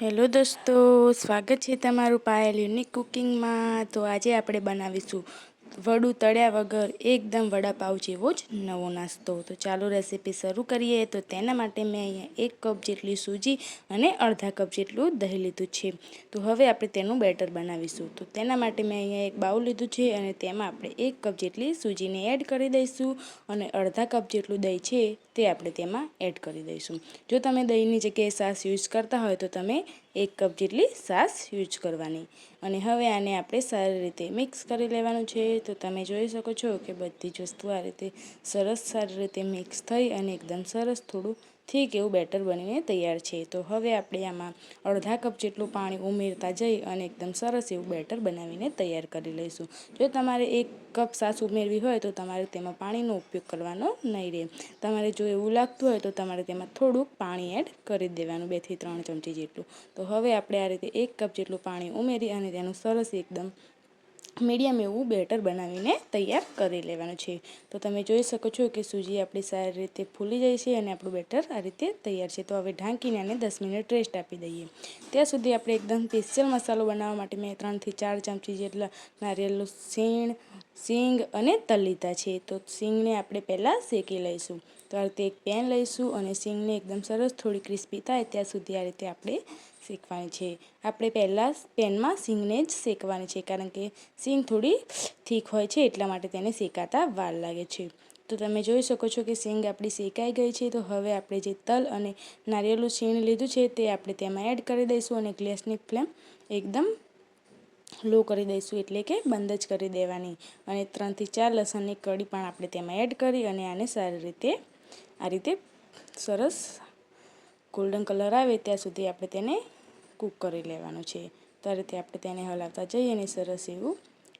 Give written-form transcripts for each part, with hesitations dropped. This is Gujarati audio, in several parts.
હેલો દોસ્તો, સ્વાગત છે તમારું પાયલ યુનિક કુકિંગમાં। તો આજે આપણે બનાવીશું વડું તળ્યા વગર એકદમ વડાપાવ જેવો જ નવો નાસ્તો। તો ચાલો રેસીપી શરૂ કરીએ। તો તેના માટે મેં અહીંયા 1 કપ જેટલી સૂજી અને અડધા કપ જેટલું દહીં લીધું છે। તો હવે આપણે તેનું બેટર બનાવીશું। તો તેના માટે મેં અહીંયા એક બાઉલ લીધું છે અને તેમાં આપણે 1 કપ જેટલી સૂજીને એડ કરી દઈશું અને અડધા કપ જેટલું દહીં છે તે આપણે તેમાં એડ કરી દઈશું। જો તમે દહીંની જગ્યાએ છાશ યુઝ કરતા હોય તો તમે 1 કપ જેટલી છાશ યુઝ કરવાની અને હવે આને આપણે સારી રીતે મિક્સ કરી લેવાનું છે। તો તમે જોઈ શકો છો કે બધી જ વસ્તુ આ રીતે સારી રીતે મિક્સ થઈ અને એકદમ સરસ થોડું ઠીક એવું બેટર બનીને તૈયાર છે। તો હવે આપણે આમાં અડધા કપ જેટલું પાણી ઉમેરતા જઈ અને એકદમ સરસ એવું બેટર બનાવીને તૈયાર કરી લઈશું। જો તમારે 1 કપ છાશ ઉમેરવી હોય તો તમારે તેમાં પાણીનો ઉપયોગ કરવાનો નહીં રહે। તમારે જો એવું લાગતું હોય તો તમારે તેમાં થોડુંક પાણી એડ કરી દેવાનું, 2 થી 3 ચમચી જેટલું। તો હવે આપણે આ રીતે 1 કપ જેટલું પાણી ઉમેરી અને તેનું સરસ એકદમ મીડિયમ એવું બેટર બનાવીને તૈયાર કરી લેવાનું છે। તો તમે જોઈ શકો છો કે સૂજી આપણી સારી રીતે ફૂલી જાય છે અને આપણું બેટર આ રીતે તૈયાર છે। તો હવે ઢાંકીને આને 10 મિનિટ રેસ્ટ આપી દઈએ। ત્યાં સુધી આપણે એકદમ સ્પેશિયલ મસાલો બનાવવા માટે મેં 3 થી 4 ચમચી જેટલા નારિયેળનું સિંગ અને તલ લીધા છે। તો સિંગને આપણે પહેલાં શેકી લઈશું। તો આ રીતે એક પેન લઈશું અને સિંગને એકદમ સરસ થોડી ક્રિસ્પી થાય ત્યાં સુધી આ રીતે આપણે શેકવાની છે। આપણે પહેલાં પેનમાં સિંગને જ શેકવાની છે કારણ કે સિંગ થોડી થીક હોય છે એટલા માટે તેને શેકાતા વાર લાગે છે। તો તમે જોઈ શકો છો કે સિંગ આપણી શેકાઈ ગઈ છે। તો હવે આપણે જે તલ અને નારિયેળનું છીણ લીધું છે તે આપણે તેમાં એડ કરી દઈશું અને ગેસની ફ્લેમ એકદમ લો કરી દઈશું, એટલે કે બંધ જ કરી દેવાની અને 3 થી 4 લસણની કળી પણ આપણે તેમાં એડ કરી અને આને સારી રીતે આ રીતે સરસ ગોલ્ડન કલર આવે ત્યાં સુધી આપણે તેને કૂક કરી લેવાનું છે। તો આ રીતે આપણે તેને હલાવતા જઈએ અને સરસ એવું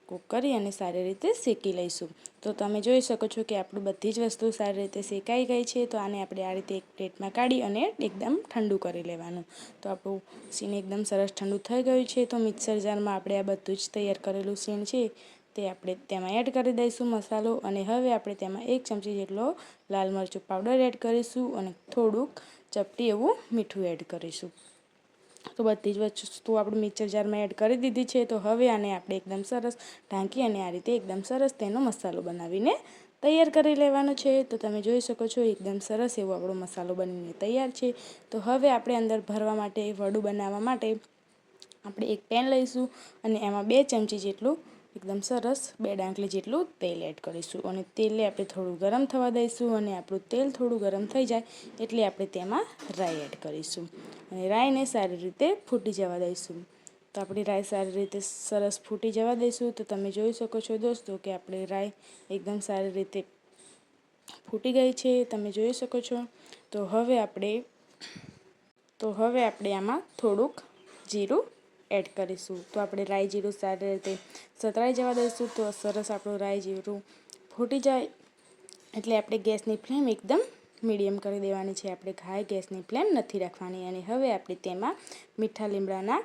કૂક કરી અને સારી રીતે શેકી લઈશું। તો તમે જોઈ શકો છો કે આપણું બધી જ વસ્તુ સારી રીતે શેકાઈ ગઈ છે। તો આને આપણે આ રીતે એક પ્લેટમાં કાઢી અને એકદમ ઠંડુ કરી લેવાનું। તો આપણું શીણ એકદમ સરસ ઠંડુ થઈ ગયું છે। તો મિક્સર જારમાં આપણે આ બધું જ તૈયાર કરેલું શીણ છે તે આપણે તેમાં એડ કરી દઈશું મસાલો અને હવે આપણે તેમાં 1 ચમચી જેટલો લાલ મરચું પાવડર એડ કરીશું અને થોડુંક ચપટી એવું મીઠું એડ કરીશું। તો બધી જ વસ્તુ આપણે મિક્સર જારમાં એડ કરી દીધી છે। તો હવે આને આપણે એકદમ સરસ ઢાંકી અને આ રીતે એકદમ સરસ તેનો મસાલો બનાવીને તૈયાર કરી લેવાનો છે। તો તમે જોઈ શકો છો એકદમ સરસ એવો આપણો મસાલો બનીને તૈયાર છે। તો હવે આપણે અંદર ભરવા માટે વડું બનાવવા માટે આપણે એક પેન લઈશું અને એમાં 2 ચમચી જેટલું એકદમ સરસ 2 ડાંકલી જેટલું તેલ એડ કરીશું અને તેલને આપણે થોડું ગરમ થવા દઈશું અને આપણું તેલ થોડું ગરમ થઈ જાય એટલે આપણે તેમાં રાઈ એડ કરીશું અને રાઈને સારી રીતે ફૂટી જવા દઈશું। તો આપણી રાઈ સારી રીતે સરસ ફૂટી જવા દઈશું। તો તમે જોઈ શકો છો દોસ્તો કે આપણી રાઈ એકદમ સારી રીતે ફૂટી ગઈ છે, તમે જોઈ શકો છો। તો હવે આપણે આમાં થોડુંક જીરું એડ કરીશું। તો આપણે રાઈ જીરું સારી રીતે સતળાઈ જવા દઈશું। તો સરસ આપણું રાઈ જીરું ફૂટી જાય એટલે આપણે ગેસની ફ્લેમ એકદમ મીડિયમ કરી દેવાની છે, આપણે હાઈ ગેસની ફ્લેમ નથી રાખવાની અને હવે આપણે તેમાં મીઠા લીમડાના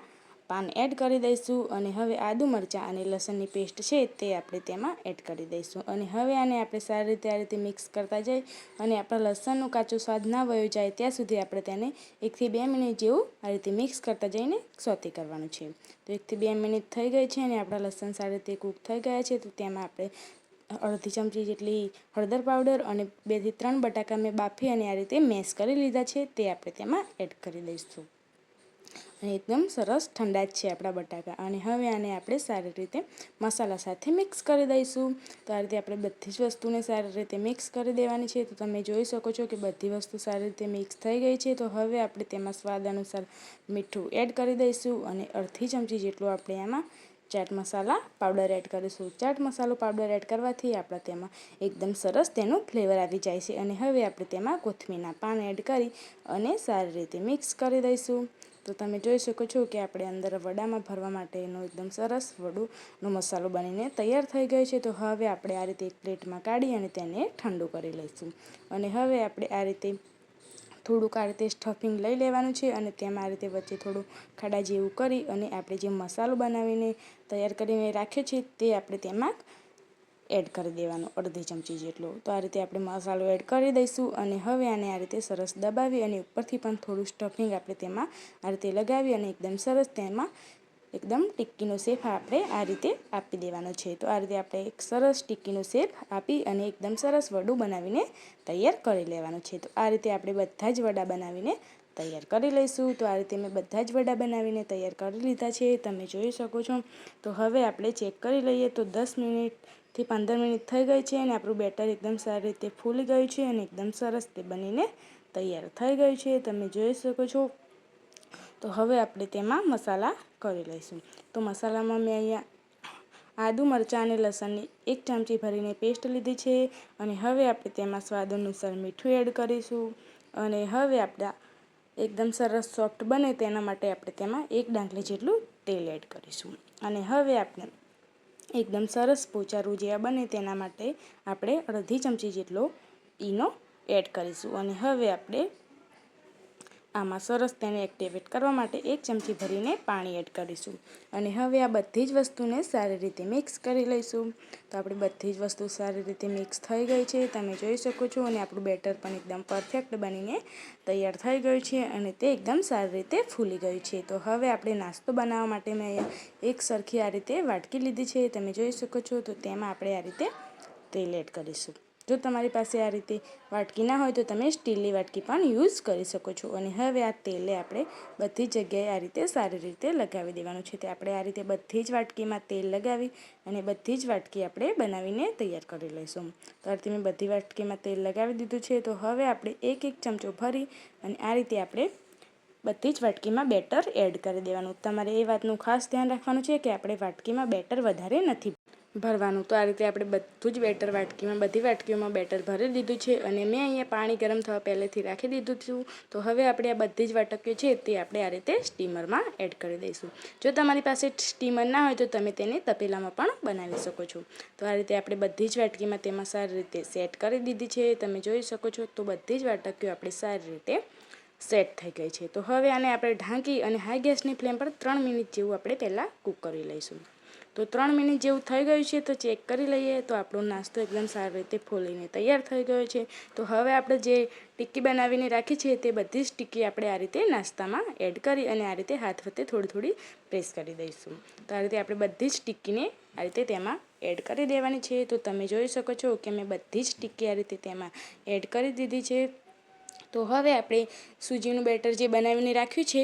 પાન એડ કરી દઈશું અને હવે આદુ મરચાં અને લસણની પેસ્ટ છે તે આપણે તેમાં એડ કરી દઈશું અને હવે આને આપણે સારી રીતે આ રીતે મિક્સ કરતા જઈ અને આપણા લસણનો કાચો સ્વાદ ના વયો જાય ત્યાં સુધી આપણે તેને 1 થી 2 મિનિટ જેવું આ રીતે મિક્સ કરતા જઈને સોતે કરવાનું છે। તો 1 થી 2 મિનિટ થઈ ગઈ છે અને આપણા લસણ સારી રીતે કૂક થઈ ગયા છે। તો તેમાં આપણે અડધી ચમચી જેટલી હળદર પાવડર અને 2 થી 3 બટાકા મેં બાફી અને આ રીતે મેશ કરી લીધા છે તે આપણે તેમાં એડ કરી દઈશું અને એકદમ સરસ ઠંડા જ છે આપણા બટાકા અને હવે આને આપણે સારી રીતે મસાલા સાથે મિક્સ કરી દઈશું। તો આ રીતે આપણે બધી જ વસ્તુને સારી રીતે મિક્સ કરી દેવાની છે। તો તમે જોઈ શકો છો કે બધી વસ્તુ સારી રીતે મિક્સ થઈ ગઈ છે। તો હવે આપણે તેમાં સ્વાદ અનુસાર મીઠું એડ કરી દઈશું અને અડધી ચમચી જેટલું આપણે એમાં ચાટ મસાલા પાવડર એડ કરીશું। ચાટ મસાલો પાવડર એડ કરવાથી આપણા તેમાં એકદમ સરસ તેનું ફ્લેવર આવી જાય છે અને હવે આપણે તેમાં કોથમીરના પાન એડ કરી અને સારી રીતે મિક્સ કરી દઈશું। તો તમે જોઈ શકો છો કે આપણે અંદર વડામાં ભરવા માટેનો એકદમ સરસ વડુંનો મસાલો બનીને તૈયાર થઈ ગયો છે। તો હવે આપણે આ રીતે એક પ્લેટમાં કાઢી અને તેને ઠંડુ કરી લઈશું અને હવે આપણે આ રીતે થોડુંક આ રીતે સ્ટફિંગ લઈ લેવાનું છે અને તેમાં આ રીતે વચ્ચે થોડું ખાડા જેવું કરી અને આપણે જે મસાલો બનાવીને તૈયાર કરીને રાખ્યો છે તે આપણે તેમાં એડ કરી દેવાનો, અડધી ચમચી જેટલો. તો આ રીતે આપણે મસાલો એડ કરી દઈશું અને હવે આને આ રીતે સરસ દબાવી અને ઉપરથી પણ થોડું સ્ટફિંગ આપણે તેમાં આ રીતે લગાવી અને એકદમ સરસ તેમાં એકદમ ટિક્કીનો શેપ આપણે આ રીતે આપી દેવાનો છે. તો આ રીતે આપણે એક સરસ ટિક્કીનો શેપ આપી અને એકદમ સરસ વડું બનાવીને તૈયાર કરી લેવાનું છે. તો આ રીતે આપણે બધા જ વડા બનાવીને તૈયાર કરી લઈશું. તો આ રીતે મેં બધા જ વડા બનાવીને તૈયાર કરી લીધા છે, તમે જોઈ શકો છો. તો હવે આપણે ચેક કરી લઈએ તો 10 મિનિટથી 15 મિનિટ થઈ ગઈ છે અને આપણું બેટર એકદમ સારી રીતે ફૂલી ગયું છે અને એકદમ સરસ તે બનીને તૈયાર થઈ ગયું છે, તમે જોઈ શકો છો. તો હવે આપણે તેમાં મસાલા કરી લઈશું. તો મસાલામાં મેં અહીંયા આદુ, મરચાં અને લસણની 1 ચમચી ભરીને પેસ્ટ લીધી છે અને હવે આપણે તેમાં સ્વાદ અનુસાર મીઠું એડ કરીશું અને હવે આપણા એકદમ સરસ સોફ્ટ બને તેના માટે આપણે તેમાં 1 ડાંગલી જેટલું તેલ એડ કરીશું અને હવે આપણે એકદમ સરસ પોચારું જેવા બને તેના માટે આપણે અડધી ચમચી જેટલો ઈનો એડ કરીશું અને હવે આપણે આમાં સરસ તેને એક્ટિવેટ કરવા માટે 1 ચમચી ભરીને પાણી એડ કરીશું અને હવે આ બધી જ વસ્તુને સારી રીતે મિક્સ કરી લઈશું. તો આપણી બધી જ વસ્તુ સારી રીતે મિક્સ થઈ ગઈ છે, તમે જોઈ શકો છો અને આપણું બેટર પણ એકદમ પરફેક્ટ બનીને તૈયાર થઈ ગયું છે અને તે એકદમ સારી રીતે ફૂલી ગયું છે. તો હવે આપણે નાસ્તો બનાવવા માટે મેં અહીંયા એક સરખી આ રીતે વાટકી લીધી છે, તમે જોઈ શકો છો. તો તેમાં આપણે આ રીતે તેલ એડ કરીશું. જો તમારી પાસે આ રીતે વાટકી ના હોય તો તમે સ્ટીલની વાટકી પણ યુઝ કરી શકો છો અને હવે આ તેલને આપણે બધી જગ્યાએ આ રીતે સારી રીતે લગાવી દેવાનું છે. તે આપણે આ રીતે બધી જ વાટકીમાં તેલ લગાવી અને બધી જ વાટકી આપણે બનાવીને તૈયાર કરી લઈશું. તો આ રીતે મેં બધી વાટકીમાં તેલ લગાવી દીધું છે. તો હવે આપણે એક ચમચો ભરી અને આ રીતે આપણે બધી જ વાટકીમાં બેટર એડ કરી દેવાનું. તમારે એ વાતનું ખાસ ધ્યાન રાખવાનું છે કે આપણે વાટકીમાં બેટર વધારે નથી ભરવાનું. તો આ રીતે આપણે બધું જ બેટર બધી વાટકીઓમાં બેટર ભરી દીધું છે અને મેં અહીંયા પાણી ગરમ થવા પહેલેથી રાખી દીધું હતું. તો હવે આપણે આ બધી જ વાટકીઓ છે તે આપણે આ રીતે સ્ટીમરમાં એડ કરી દઈશું. જો તમારી પાસે સ્ટીમર ના હોય તો તમે તેને તપેલામાં પણ બનાવી શકો છો. તો આ રીતે આપણે બધી જ વાટકીમાં તેમાં સારી રીતે સેટ કરી દીધી છે, તમે જોઈ શકો છો. તો બધી જ વાટકીઓ આપણી સારી રીતે સેટ થઈ ગઈ છે. તો હવે આને આપણે ઢાંકી અને હાઈ ગેસની ફ્લેમ પર 3 મિનિટ જેવું આપણે પહેલાં કૂક કરી લઈશું. તો 3 મિનિટ જેવું થઈ ગયું છે, તો ચેક કરી લઈએ તો આપણો નાસ્તો એકદમ સારી રીતે ફૂલીને તૈયાર થઈ ગયો છે. તો હવે આપણે જે ટિક્કી બનાવીને રાખી છે તે બધી જ ટિક્કી આપણે આ રીતે નાસ્તામાં એડ કરી અને આ રીતે હાથ વડે થોડી પ્રેસ કરી દઈશું. તો આ રીતે આપણે બધી જ ટિક્કીને આ રીતે તેમાં એડ કરી દેવાની છે. તો તમે જોઈ શકો છો કે મેં બધી જ ટિક્કી આ રીતે તેમાં એડ કરી દીધી છે. તો હવે આપણે સૂજીનું બેટર જે બનાવીને રાખ્યું છે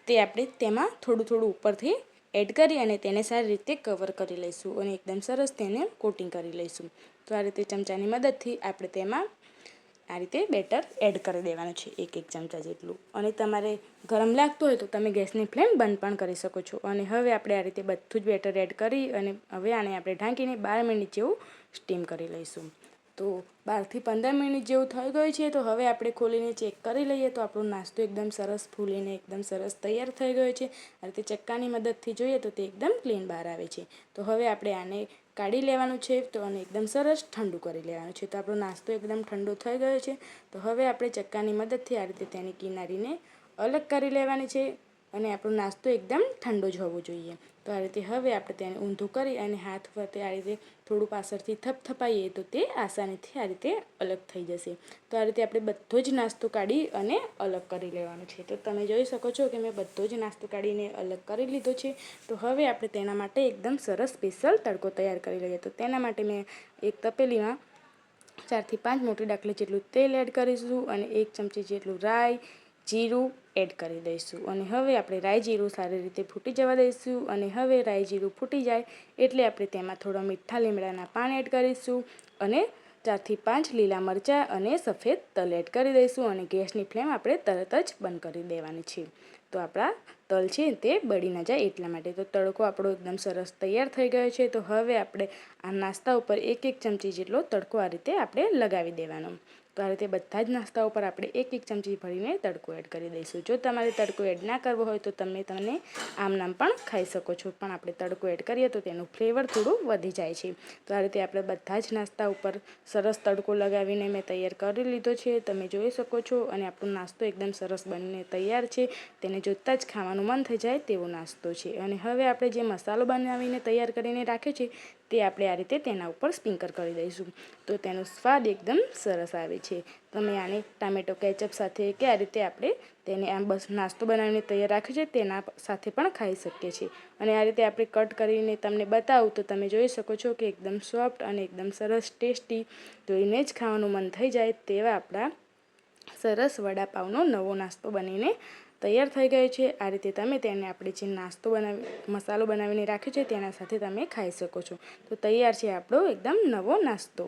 તે આપણે તેમાં થોડું ઉપરથી એડ કરી અને તેને સારી રીતે કવર કરી લઈશું અને એકદમ સરસ તેને કોટિંગ કરી લઈશું. તો આ રીતે ચમચાની મદદથી આપણે તેમાં આ રીતે બેટર એડ કરી દેવાનું છે, એક ચમચા જેટલું. અને તમારે ગરમ લાગતું હોય તો તમે ગેસની ફ્લેમ બંધ પણ કરી શકો છો. અને હવે આપણે આ રીતે બધું જ બેટર એડ કરી અને હવે આને આપણે ઢાંકીને 12 મિનિટ જેવું સ્ટીમ કરી લઈશું. તો 12થી 15 મિનિટ જેવું થઈ ગયું છે. તો હવે આપણે ખોલીને ચેક કરી લઈએ તો આપણો નાસ્તો એકદમ સરસ ફૂલીને એકદમ સરસ તૈયાર થઈ ગયો છે. આ રીતે ચક્કાની મદદથી જોઈએ તો તે એકદમ ક્લીન બહાર આવે છે. તો હવે આપણે આને કાઢી લેવાનું છે તો અને એકદમ સરસ ઠંડુ કરી લેવાનું છે. તો આપણો નાસ્તો એકદમ ઠંડુ થઈ ગયો છે. તો હવે આપણે ચક્કાની મદદથી આ રીતે તેની કિનારીને અલગ કરી લેવાની છે અને આપણો નાસ્તો એકદમ ઠંડો જ હોવો જોઈએ. તો આ રીતે હવે આપણે તેને ઊંધું કરી અને હાથ વડે આ રીતે થોડું પાછળથી થપથપાઈએ તો તે આસાનીથી આ રીતે અલગ થઈ જશે. તો આ રીતે આપણે બધો જ નાસ્તો કાઢી અને અલગ કરી લેવાનો છે. તો તમે જોઈ શકો છો કે મેં બધો જ નાસ્તો કાઢીને અલગ કરી લીધો છે. તો હવે આપણે તેના માટે એકદમ સરસ સ્પેશિયલ તડકો તૈયાર કરી લઈએ. તો તેના માટે મેં એક તપેલીમાં 4 થી 5 મોટી ડાકલી જેટલું તેલ એડ કરીશું અને 1 ચમચી જેટલું રાઈ, જીરું એડ કરી દઈશું અને હવે આપણે રાઈ જીરું સારી રીતે ફૂટી જવા દઈશું. અને હવે રાઈ જીરું ફૂટી જાય એટલે આપણે તેમાં થોડા મીઠા લીમડાના પાન એડ કરીશું અને 4 થી 5 લીલા મરચાં અને સફેદ તલ એડ કરી દઈશું અને ગેસની ફ્લેમ આપણે તરત જ બંધ કરી દેવાની છે. તો આપણા તલ છે તે બળી ન જાય એટલા માટે. તો તડકો આપણો એકદમ સરસ તૈયાર થઈ ગયો છે. તો હવે આપણે આ નાસ્તા ઉપર 1 ચમચી જેટલો તડકો આ રીતે આપણે લગાવી દેવાનો. તો આ રીતે બધા જ નાસ્તા ઉપર આપણે 1 ચમચી ભરીને તડકો એડ કરી દઈશું. જો તમારે તડકો એડ ના કરવો હોય તો તમે આમ નામ પણ ખાઈ શકો છો, પણ આપણે તડકો એડ કરીએ તો તેનું ફ્લેવર થોડું વધી જાય છે. તો આ રીતે આપણે બધા જ નાસ્તા ઉપર સરસ તડકો લગાવીને મેં તૈયાર કરી લીધો છે, તમે જોઈ શકો છો. અને આપણો નાસ્તો એકદમ સરસ બનીને તૈયાર છે. તેને જોતાં જ ખાવાનું મન થઈ જાય તેવો નાસ્તો છે. અને હવે આપણે જે મસાલો બનાવીને તૈયાર કરીને રાખ્યો છે તે આપણે આ રીતે તેના ઉપર સ્પ્રિંકલ કરી દઈશું તો તેનો સ્વાદ એકદમ સરસ આવે છે. તમે આને ટામેટો કેચઅપ સાથે કે આ રીતે આપણે તેને આમ બસ નાસ્તો બનાવીને તૈયાર રાખ્યો છે તેના સાથે પણ ખાઈ શકીએ છીએ. અને આ રીતે આપણે કટ કરીને તમને બતાવું તો તમે જોઈ શકો છો કે એકદમ સોફ્ટ અને એકદમ સરસ ટેસ્ટી, જોઈને જ ખાવાનું મન થઈ જાય તેવા આપણા સરસ વડાપાવનો નવો નાસ્તો બનીને તૈયાર થઈ ગયો છે. આ રીતે તમે તેને આપણે જે મસાલો બનાવીને રાખ્યો છે તેના સાથે તમે ખાઈ શકો છો. તો તૈયાર છે આપણો એકદમ નવો નાસ્તો.